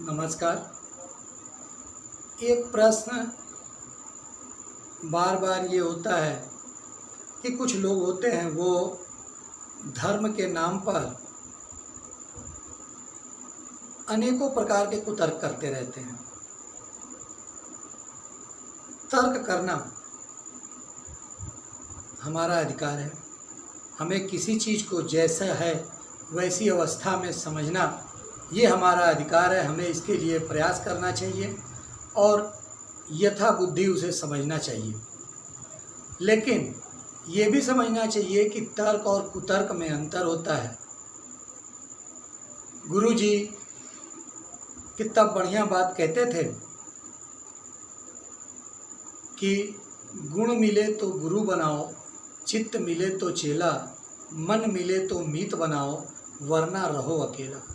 नमस्कार। एक प्रश्न बार बार ये होता है कि कुछ लोग होते हैं वो धर्म के नाम पर अनेकों प्रकार के कुतर्क करते रहते हैं। तर्क करना हमारा अधिकार है। हमें किसी चीज़ को जैसा है वैसी अवस्था में समझना ये हमारा अधिकार है। हमें इसके लिए प्रयास करना चाहिए और यथा बुद्धि उसे समझना चाहिए। लेकिन ये भी समझना चाहिए कि तर्क और कुतर्क में अंतर होता है। गुरुजी कितना बढ़िया बात कहते थे कि गुण मिले तो गुरु बनाओ, चित्त मिले तो चेला, मन मिले तो मीत बनाओ, वरना रहो अकेला।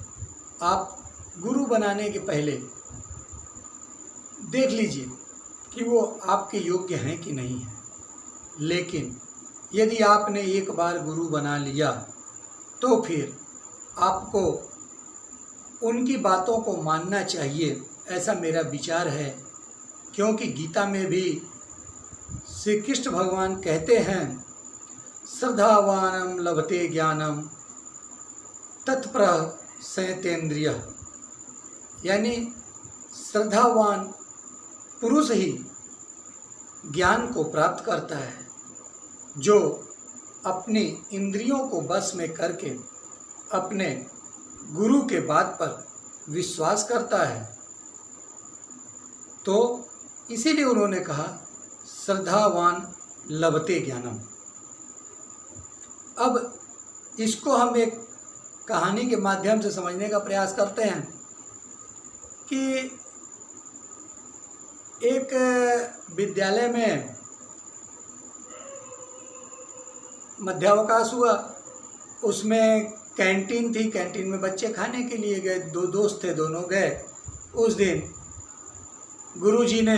आप गुरु बनाने के पहले देख लीजिए कि वो आपके योग्य हैं कि नहीं है। लेकिन यदि आपने एक बार गुरु बना लिया तो फिर आपको उनकी बातों को मानना चाहिए, ऐसा मेरा विचार है। क्योंकि गीता में भी श्री कृष्ण भगवान कहते हैं, श्रद्धावानम लभते ज्ञानम तत्पर संयतेन्द्रिय, यानी श्रद्धावान पुरुष ही ज्ञान को प्राप्त करता है, जो अपनी इंद्रियों को बस में करके अपने गुरु के बात पर विश्वास करता है। तो इसीलिए उन्होंने कहा श्रद्धावान लभते ज्ञानम। अब इसको हम एक कहानी के माध्यम से समझने का प्रयास करते हैं कि एक विद्यालय में मध्यावकाश हुआ। उसमें कैंटीन थी, कैंटीन में बच्चे खाने के लिए गए। दो दोस्त थे, दोनों गए। उस दिन गुरुजी ने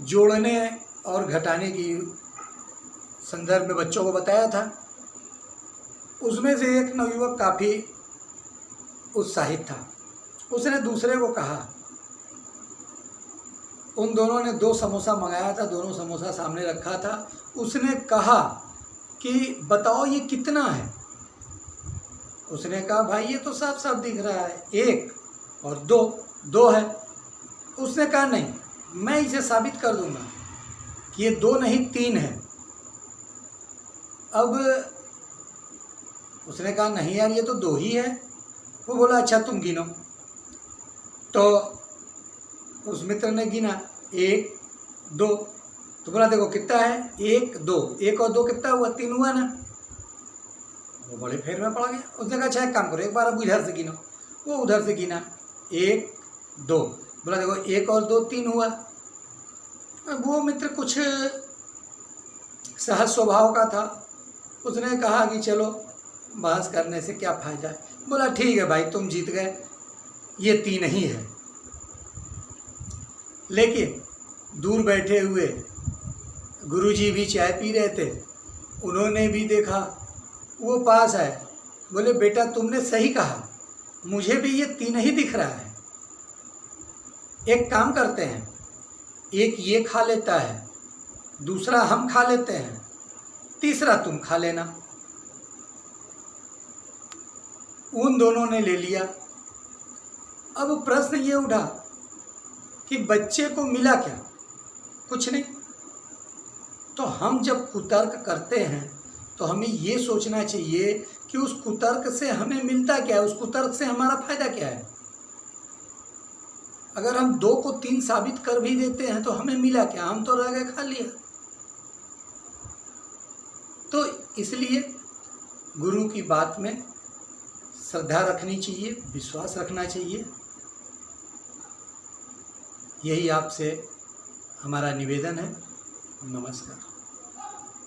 जोड़ने और घटाने की संदर्भ में बच्चों को बताया था। उसमें से एक नवयुवक काफ़ी उत्साहित था। उसने दूसरे को कहा, उन दोनों ने 2 समोसा मंगाया था, दोनों समोसा सामने रखा था। उसने कहा कि बताओ ये कितना है। उसने कहा, भाई ये तो साफ साफ दिख रहा है, 1 और 2 है। उसने कहा, नहीं, मैं इसे साबित कर दूंगा कि ये 2 नहीं 3 है। अब उसने कहा, नहीं यार ये तो 2 ही है। वो बोला, अच्छा तुम गिनो। तो उस मित्र ने गिना 1 2। तो बोला, देखो कितना है, 1 2, 1 और 2 कितना हुआ, 3 हुआ ना। वो बड़े फेर में पड़ गया। उसने कहा, अच्छा एक काम करो, एक बार अब इधर से गिनो। वो उधर से गिना 1 2। बोला, देखो 1 और 2 3 हुआ। अब वो मित्र कुछ सहज स्वभाव का था। उसने कहा कि चलो बहस करने से क्या फ़ायदा है। बोला, ठीक है भाई, तुम जीत गए, ये 3 ही है। लेकिन दूर बैठे हुए गुरुजी भी चाय पी रहे थे। उन्होंने भी देखा, वो पास आए। बोले, बेटा तुमने सही कहा, मुझे भी ये 3 ही दिख रहा है। एक काम करते हैं, एक ये खा लेता है, दूसरा हम खा लेते हैं, तीसरा तुम खा लेना। उन दोनों ने ले लिया। अब प्रश्न ये उठा कि बच्चे को मिला क्या? कुछ नहीं। तो हम जब कुतर्क करते हैं तो हमें ये सोचना चाहिए कि उस कुतर्क से हमें मिलता क्या है, उस कुतर्क से हमारा फायदा क्या है। अगर हम 2 को 3 साबित कर भी देते हैं तो हमें मिला क्या, हम तो रह गए खा लिया। तो इसलिए गुरु की बात में श्रद्धा रखनी चाहिए, विश्वास रखना चाहिए। यही आपसे हमारा निवेदन है। नमस्कार।